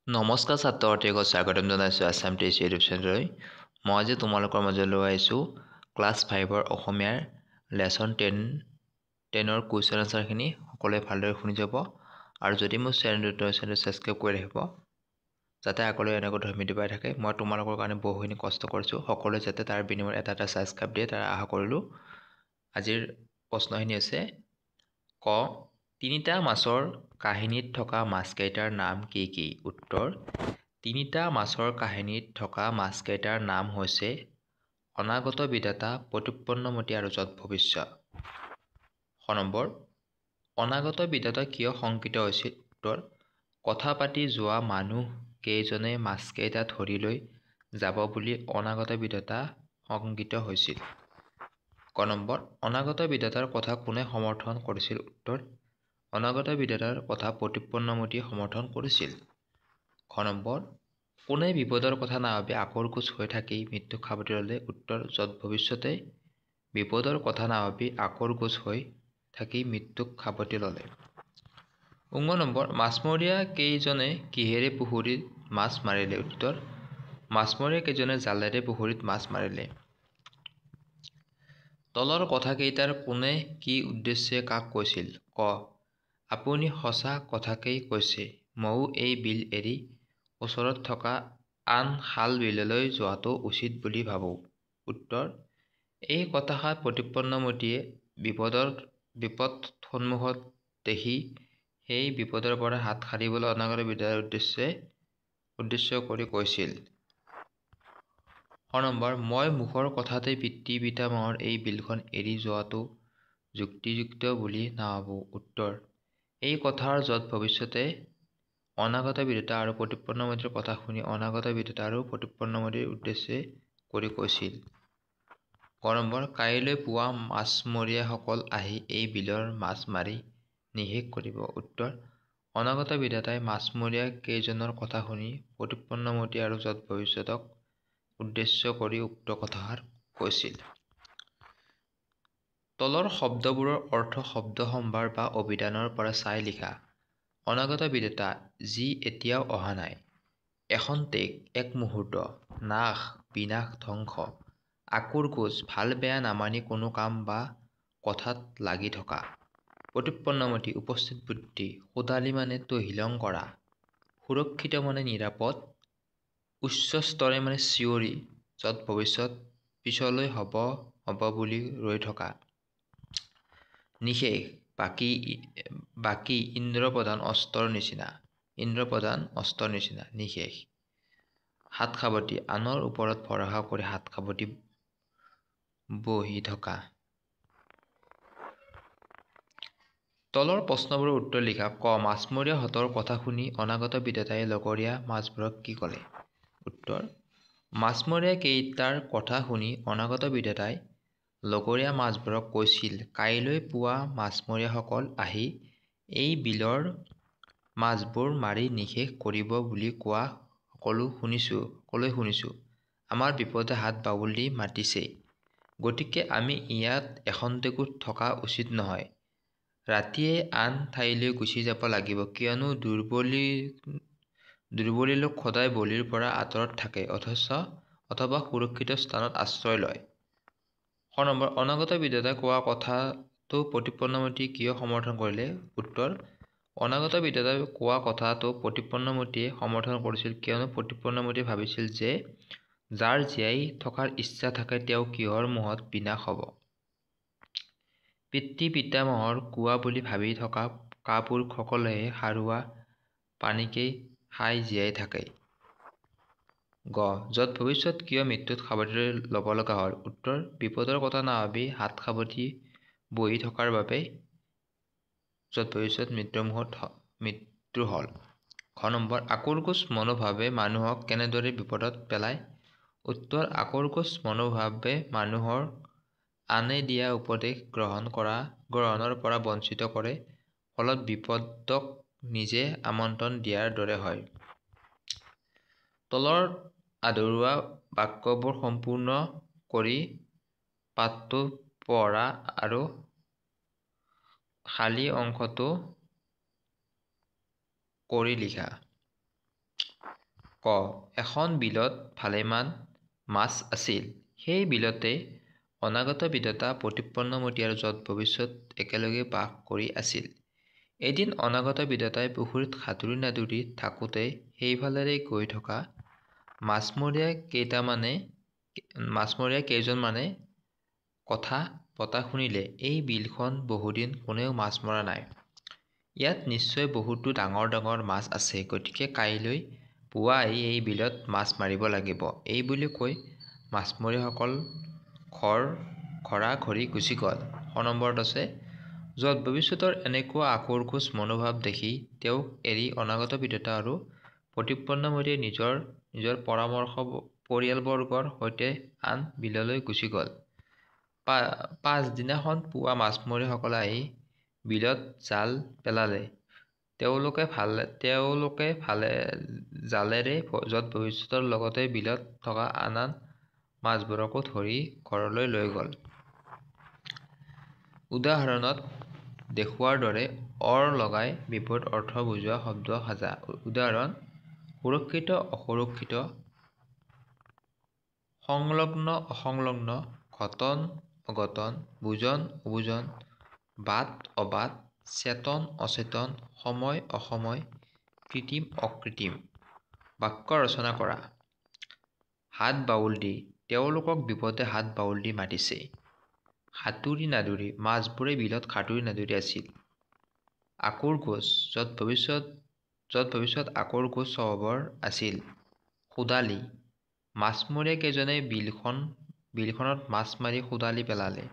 নমস্কাৰ ছাত্ৰ-ছাত্ৰীসকল, স্বাগতম জনাইছোঁ আছাম টেষ্ট ইউটিউব চেনেললৈ। মই আজি তোমালোকৰ মাজলৈ আহিছোঁ ক্লাছ 5ৰ অসমীয়াৰ লেচন 10ৰ কুৱেশ্যন আনচাৰখিনি সকলোৱে ভালদৰে শুনি যাব আৰু যদি মোৰ চেনেলটো ছাবস্ক্ৰাইব কৰি ৰাখিব যাতে আগলৈ এনেকুৱা ধৰণৰ ভিডিঅ' পাই থাকে। মই তোমালোকৰ কাৰণে বহুখিনি কষ্ট কৰিছোঁ, সকলোৱে যাতে তাৰ বিনিময়ত এটা ছাবস্ক্ৰাইব দিয়ে তাৰ আশা কৰিলোঁ। আজিৰ প্ৰশ্নখিনি আছে ক তিনিটা মাছৰ কাহিনীত থকা মাছকেইটাৰ নাম কি কি? উত্তৰ তিনিটা মাছৰ কাহিনীত থকা মাছকেইটাৰ নাম হৈছে অনাগত বিধাতা, প্ৰতিপন্নমতি আৰু যৎ ভৱিষ্যৎ। খ নম্বৰ অনাগত বিধাতা কিয় শংকিত হৈছিল? উত্তৰ কথা পাতি যোৱা মানুহ কেইজনে মাছকেইটা ধৰি লৈ যাব বুলি অনাগত বিধাতা শংকিত হৈছিল। ক নম্বৰ অনাগত বিধাতাৰ কথা কোনে সমৰ্থন কৰিছিল? উত্তৰ অনাগত বিধাতাৰ কথা প্ৰতিপন্নমতিয়ে সমৰ্থন কৰিছিল। খ নম্বৰ কোনে বিপদৰ কথা নাভাবি আকৰগোজ হৈ থাকি মৃত্যুক সাৱটি ল'লে? উত্তৰ যৎ ভৱিষ্যতে বিপদৰ কথা নাভাবি আকৰগোজ হৈ থাকি মৃত্যুক সাৱটি ল'লে। ঙ নম্বৰ মাছমৰীয়া কেইজনে কিহেৰে পুখুৰীত মাছ মাৰিলে? উত্তৰ মাছমৰীয়া কেইজনে জালেৰে পুখুৰীত মাছ মাৰিলে। তলৰ কথাকেইটাৰ কোনে কি উদ্দেশ্যে কাক কৈছিল? ক আপুনি সঁচা কথাকেই কৈছে, ময়ো এই বিল এৰি ওচৰত থকা আন খাল বিললৈ যোৱাটো উচিত বুলি ভাবোঁ। উত্তৰ এই কথাষাৰ প্ৰতিপন্নমতিয়ে বিপদ সন্মুখত দেখি সেই বিপদৰ পৰা হাত সাৰিবলৈ অনাগত বিধাতাৰ উদ্দেশ্য কৰি কৈছিল। খ নম্বৰ মই মুখৰ কথাতেই পিতৃ পিতামহৰ এই বিলখন এৰি যোৱাটো যুক্তিযুক্ত বুলি নাভাবোঁ। উত্তৰ এই কথাৰ যৎ ভৱিষ্যতে অনাগত বিধাতা আৰু প্ৰতিপন্নমতিৰ কথা শুনি অনাগত বিধাতা আৰু প্ৰতিপন্নমতিৰ উদ্দেশ্য কৰি কৈছিল। গ নম্বৰ কাইলৈ পুৱা মাছমৰীয়াসকল আহি এই বিলৰ মাছ মাৰি নিশেষ কৰিব। উত্তৰ অনাগত বিধাতাই মাছমৰীয়া কেইজনৰ কথা শুনি প্ৰতিপন্নমতি আৰু যৎ ভৱিষ্যতক উদ্দেশ্য কৰি উক্ত কথাষাৰ কৈছিল। তলৰ শব্দবোৰৰ অৰ্থ শব্দ সম্ভাৰ বা অভিধানৰ পৰা চাই লিখা। অনাগত বিধাতা যি এতিয়াও অহা নাই, এখন টেক, এক মুহূৰ্ত, নাশ, বিনাশ, ধ্বংস, আকোৰগোজ, ভাল বেয়া নামানি কোনো কাম বা কথাত লাগি থকা, প্ৰতিপন্নমতি উপস্থিত বুদ্ধি, সোধালি মানে তহিলং কৰা, সুৰক্ষিত মানে নিৰাপদ, উচ্চস্তৰে মানে চিঞৰি, যৎ ভৱিষ্যত পিছলৈ হ'ব বুলি ৰৈ থকা, নিশেষ বাকী ইন্দ্ৰপ্ৰধান অস্ত্ৰৰ নিচিনা, নিশেষ, হাত সাৱটি আনৰ ওপৰত ভৰসা কৰি হাত সাৱটি বহি থকা। তলৰ প্ৰশ্নবোৰৰ উত্তৰ লিখা। ক মাছমৰীয়াহঁতৰ কথা শুনি অনাগত বিধাতাই লগৰীয়া মাছবোৰক কি ক'লে? উত্তৰ মাছমৰীয়া কেইটাৰ কথা শুনি অনাগত বিধাতাই লগৰীয়া মাছবোৰক কৈছিল কাইলৈ পুৱা মাছমৰীয়াসকল আহি এই বিলৰ মাছবোৰ মাৰি নিশেষ কৰিব বুলি কোৱা সকলোৱে শুনিছোঁ। আমাৰ বিপদে হাত বাউলি মাতিছে, গতিকে আমি ইয়াত এখন্তেকো থকা উচিত নহয়। ৰাতিয়ে আন ঠাইলৈ গুচি যাব লাগিব, কিয়নো দুৰ্বলী লোক সদায় বলিৰ পৰা আঁতৰত থাকে অথবা সুৰক্ষিত স্থানত আশ্ৰয় লয়। খ নম্বৰ অনাগত বিধাতাই কোৱা কথাটো প্ৰতিপন্নমতি কিয় সমৰ্থন কৰিলে? উত্তৰ অনাগত বিধাতাই কোৱা কথাটো প্ৰতিপন্নমতিয়ে সমৰ্থন কৰিছিল কিয়নো প্ৰতিপন্নমতিয়ে ভাবিছিল যে যাৰ জীয়াই থকাৰ ইচ্ছা থাকে তেওঁ কিহৰ মুহত বিনাশ হ'ব। পিতৃ পিতামহৰ কোৱা বুলি ভাবি থকা কাপুৰুষসকলেহে সাৰুৱা পানীকেই খাই জীয়াই থাকে। গ যৎ ভৱিষ্যত কিয় মৃত্যুত সাৱটি ল'ব লগা হ'ল? উত্তৰ বিপদৰ কথা নাভাবি হাত সাৱটি বহি থকাৰ বাবে যৎ ভৱিষ্যত মৃত্যু হ'ল। খ নম্বৰ আকৰগোজ মনোভাৱে মানুহক কেনেদৰে বিপদত পেলায়? উত্তৰ আকৰগোজ মনোভাৱে মানুহক আনে দিয়া উপদেশ গ্ৰহণৰ পৰা বঞ্চিত কৰে, ফলত বিপদক নিজে আমন্ত্ৰণ দিয়াৰ দৰে হয়। তলৰ আধৰুৱা বাক্যবোৰ সম্পূৰ্ণ কৰি পাঠটো পঢ়া আৰু খালী অংশটো কৰি লিখা। ক এখন বিলত ভালেমান মাছ আছিল। সেই বিলতে অনাগত বিধতা প্ৰতিপন্নমতী আৰু যত ভৱিষ্যত একেলগে বাস কৰি আছিল। এদিন অনাগত বিধতাই পুখুৰীত সাঁতুৰি নাদুৰি থাকোঁতে সেইফালেৰে গৈ থকা মাছমৰীয়া কেইজনমানে কথা পতা শুনিলে, এই বিলখন বহুদিন কোনেও মাছ মৰা নাই। ইয়াত নিশ্চয় বহুতো ডাঙৰ ডাঙৰ মাছ আছে, গতিকে কাইলৈ পুৱাই এই বিলত মাছ মাৰিব লাগিব। এই বুলি কৈ মাছমৰীয়াসকল ঘৰা-ঘৰি গুচি গ'ল। শ নম্বৰত আছে যত ভৱিষ্যতৰ এনেকুৱা আখোৰগোজ মনোভাৱ দেখি তেওঁক এৰি অনাগত বিধতা আৰু প্ৰতিপন্নমতীয়ে নিজৰ পৰিয়ালবৰ্গৰ সৈতে আন বিললৈ গুচি গ'ল। পাছদিনাখন পুৱা মাছমৰীয়াসকলে আহি বিলত জাল পেলালে। তেওঁলোকে জালেৰে যত ভৱিষ্যতৰ লগতে বিলত থকা আন মাছবোৰকো ধৰি ঘৰলৈ লৈ গ'ল। উদাহৰণত দেখুওৱাৰ দৰে অৰ লগাই বিপৰীত অৰ্থ বুজোৱা শব্দ সাজা। উদাহৰণ: সুৰক্ষিত অসুৰক্ষিত, সংলগ্ন অসংলগ্ন, ঘটন অঘটন, বুজন অবুজন, বাট অবাট, চেতন অচেতন, সময় অসময়, কৃত্ৰিম অকৃত্ৰিম। বাক্য ৰচনা কৰা। হাত বাউল দি, তেওঁলোকক বিপদে হাত বাউল দি মাতিছে। সাঁতুৰি নাদুৰি, মাছবোৰে বিলত সাঁতুৰি নাদুৰি আছিল। আঁকোৰগোজ, যত ভৱিষ্যত আঁকোৰগোজ স্বভাৱৰ আছিল। শোধালি, মাছমৰীয়া কেইজনে বিলখনত মাছ মাৰি শোধালি পেলালে।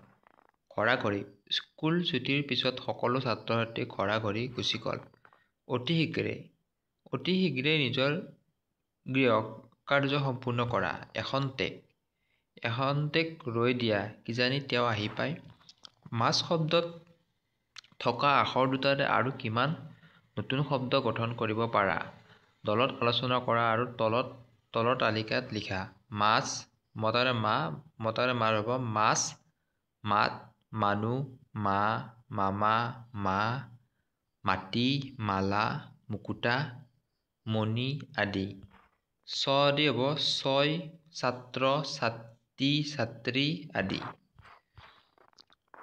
ঘৰা-ঘৰি, স্কুল ছুটিৰ পিছত সকলো ছাত্ৰ-ছাত্ৰী ঘৰা-ঘৰি গুচি গ'ল। অতি শীঘ্ৰে নিজৰ গৃহকাৰ্য সম্পূৰ্ণ কৰা। এখন্তেক ৰৈ দিয়া, কিজানি তেওঁ আহি পায়। মাছ শব্দত থকা আখৰ দুটাৰে আৰু কিমান নতুন শব্দ গঠন কৰিব পাৰা, দলত আলোচনা কৰা আৰু তলৰ তালিকাত লিখা। মাছ, মতাৰে মাৰ হ'ব মাছ, মাত, মানুহ, মা, মামা, মা, মাটি, মালা, মুকুতা, মণি আদি। চ আদি হ'ব ছয়, ছাত্ৰ, ছাত্ৰী, ছাত্ৰী আদি।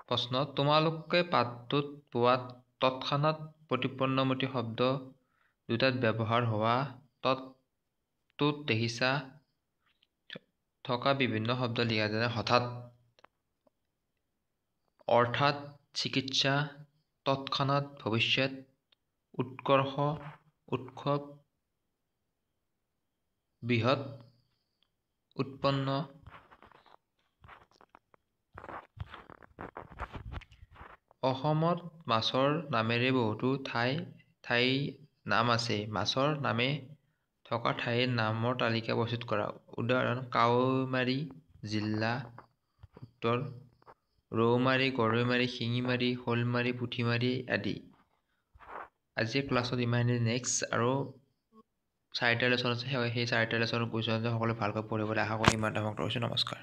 প্ৰশ্ন: তোমালোকে পাঠটোত পোৱা তৎক্ষণাৎ প্ৰতিপন্নমতী শব্দ দুটাত ব্যৱহাৰ হোৱা তৎটোত দেখিছা থকা বিভিন্ন শব্দ লিখা। যেনে হঠাৎ, অৰ্থাৎ, চিকিৎসা, তৎক্ষণাৎ, ভৱিষ্যত, উৎকৰ্ষ, উৎসৱ, বৃহৎ, উৎপন্ন। অসমত মাছৰ নামেৰে বহুতো ঠাইৰ নাম আছে। মাছৰ নামে থকা ঠাইৰ নামৰ তালিকা প্ৰস্তুত কৰা। উদাহৰণ: কাৱৈমাৰী জিলা, উত্তৰ: ৰৌমাৰী, গৰৈমাৰী, শিঙিমাৰী, শ'লমাৰী, পুঠিমাৰী আদি। আজিৰ ক্লাছত ইমানেই। নেক্সট আৰু 4টা লেচন আছে, সেই 4টা লেচনৰ কুৱেশ্যন সকলোৱে ভালকৈ পঢ়িবলৈ আশা কৰি ইমানতে সমাপ্ত কৰিছোঁ। নমস্কাৰ।